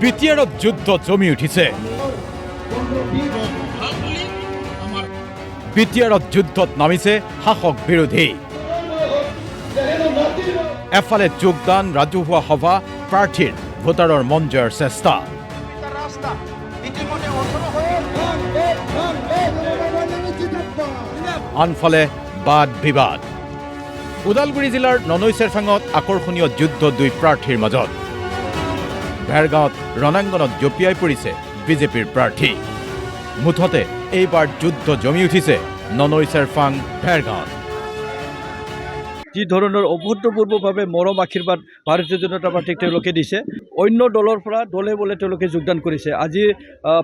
বিটিআৰত যুদ্ধ জমি উঠিছে। বিটিআৰত যুদ্ধত নামিছে শাসক বিৰোধী। এফালে যোগদান, ৰাজহুৱা সভা, প্ৰাৰ্থীৰ ভোটাৰৰ মন জয়ৰ চেষ্টা। আনফালে বাদ বিবাদ। ওদালগুৰি জিলাৰ ননৈচেৰফাঙত আকৰ্ষণীয় যুদ্ধ দুই প্ৰাৰ্থীৰ মাজত। ভেৰগাঁৱত ৰণাংগনত জঁপিয়াই পৰিছে বিজেপিৰ প্ৰাৰ্থী। মুঠতে এইবাৰ যুদ্ধ জমি উঠিছে ননৈচেৰফাং ভেৰগাঁৱত। যি ধৰণৰ অভূতপূৰ্বভাৱে মৰম আশীৰ্বাদ ভাৰতীয় জনতা পাৰ্টীক তেওঁলোকে দিছে, অন্য দলৰ পৰা দলে বলে তেওঁলোকে যোগদান কৰিছে। আজি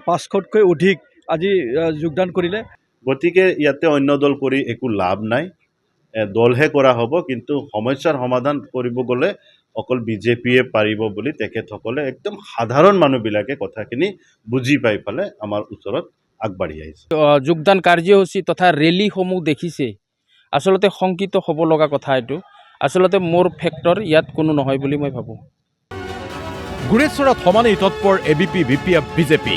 500তকৈ অধিক আজি যোগদান কৰিলে। গতিকে ইয়াতে অন্য দল কৰি একো লাভ নাই, দলহে কৰা হ'ব। কিন্তু সমস্যাৰ সমাধান কৰিব গ'লে অকল বিজেপিয়ে পাৰিব বুলি তেখেতসকলে একদম সাধাৰণ মানুহবিলাকে কথাখিনি বুজি পাই পেলাই আমাৰ ওচৰত আগবাঢ়ি আহিছে। যোগদান কাৰ্যসূচী তথা ৰেলীসমূহ দেখিছে, আচলতে শংকিত হ'ব লগা কথা। এইটো আচলতে মোৰ ফেক্টৰ ইয়াত কোনো নহয় বুলি মই ভাবোঁ। গুৰেশ্বৰত সমানেই তৎপৰ এবিপি, বিপিএফ, বিজেপি।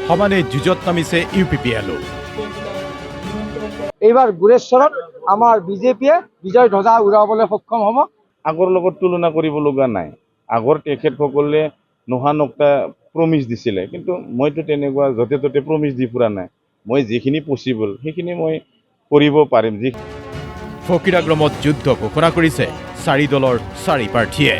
সমানেই যুঁজত নামিছে ইউপিপিএলো। এইবাৰ গুৰেশ্বৰত আমাৰ বিজেপিয়ে বিজয় ধ্বজা উৰাবলৈ সক্ষম হ'ব। আগৰ লগত তুলনা কৰিব লগা নাই। আগৰ তেখেতসকলে নোহা নকটা প্ৰমিছ দিছিলে, কিন্তু মইতো তেনেকুৱা য'তে ত'তে প্ৰমিছ দি ফুৰা নাই। মই যিখিনি পচিবল সেইখিনি মই কৰিব পাৰিম। ফকীৰাগ্ৰামত যুদ্ধ ঘোষণা কৰিছে 4 দলৰ 4 প্ৰাৰ্থীয়ে।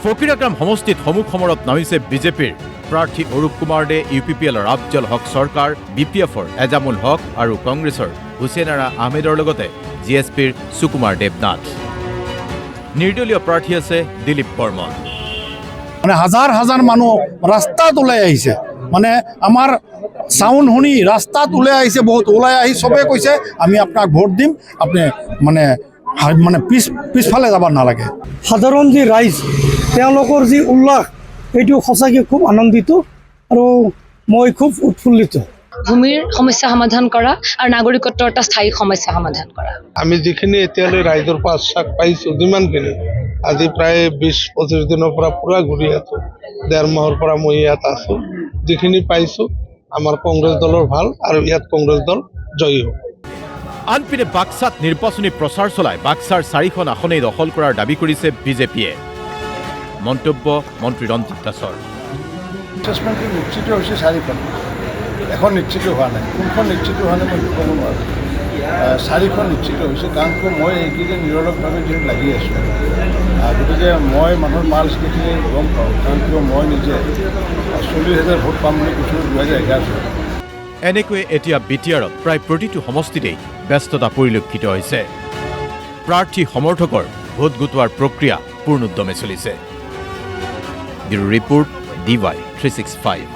ফকীৰাগ্ৰাম সমষ্টিত সমুখ সমৰত নামিছে বিজেপিৰ প্ৰাৰ্থী অৰূপ কুমাৰ দে, ইউপিপিএলৰ আফজল হক চৰকাৰ, বিপিএফৰ এজামুল হক আৰু কংগ্ৰেছৰ হুছেইন আৰা আহমেদৰ লগতে জিএছপিৰ সুকুমাৰ দেৱনাথ। নিৰ্দলীয় প্ৰাৰ্থী আছে দিলীপ বৰ্মন। মানে হাজাৰ হাজাৰ মানুহ ৰাস্তাত ওলাই আহিছে, মানে আমাৰ চাউণ্ড শুনি ৰাস্তাত ওলাই আহিছে। বহুত ওলাই আহি চবে কৈছে আমি আপোনাক ভোট দিম, আপুনি মানে পিছফালে যাব নালাগে। সাধাৰণ যি ৰাইজ, তেওঁলোকৰ যি উল্লাস, এইটো সঁচাকৈ খুব আনন্দিত আৰু মই খুব উৎফুল্লিত। ভূমিৰ সমস্যা সমাধান কৰা আৰু নাগৰিকত্বৰ এটা স্থায়ী সমস্যা সমাধান কৰা। আমি যিখিনি এতিয়ালৈ ৰাইজৰ পৰা আশ্বাস পাইছোঁ, যিমানখিনি আজি প্ৰায় 20-25 দিনৰ পৰা পুৰা ঘূৰি আছোঁ। 1.5 মাহৰ পৰা মই ইয়াত আছোঁ। যিখিনি পাইছোঁ আমাৰ কংগ্ৰেছ দলৰ ভাল আৰু ইয়াত কংগ্ৰেছ দল জয়ী হ'ব। আনপিনে বাক্সাত নিৰ্বাচনী প্ৰচাৰ চলাই বাক্সাৰ 4খন আসনেই দখল কৰাৰ দাবী কৰিছে বিজেপিয়ে। মন্তব্য মন্ত্ৰী ৰঞ্জিত দাসৰ। এছেছমেণ্টটো নিশ্চিত হৈছে 4খন, এখন নিশ্চিত হোৱা নাই। কোনখন নিশ্চিত হোৱা নাই মই ক'ব নোৱাৰোঁ। 4খন নিশ্চিত হৈছে, কাৰণ মই এইকেইদিন নিৰলসভাৱে যিহেতু লাগি আছোঁ। গতিকে মই মানুহৰ মাল স্থিতিখিনি গম পাওঁ, কাৰণ মই নিজে 40,000 ভোট পাম বুলি কৈছোঁ 2011 চনত। এনেকৈয়ে এতিয়া বিটিআৰত প্ৰায় প্ৰতিটো সমষ্টিতেই ব্যস্ততা পৰিলক্ষিত হৈছে। প্ৰাৰ্থী সমৰ্থকৰ ভোট গোটোৱাৰ প্ৰক্ৰিয়া পূৰ্ণোদ্যমে চলিছে। Bureau report DY 365।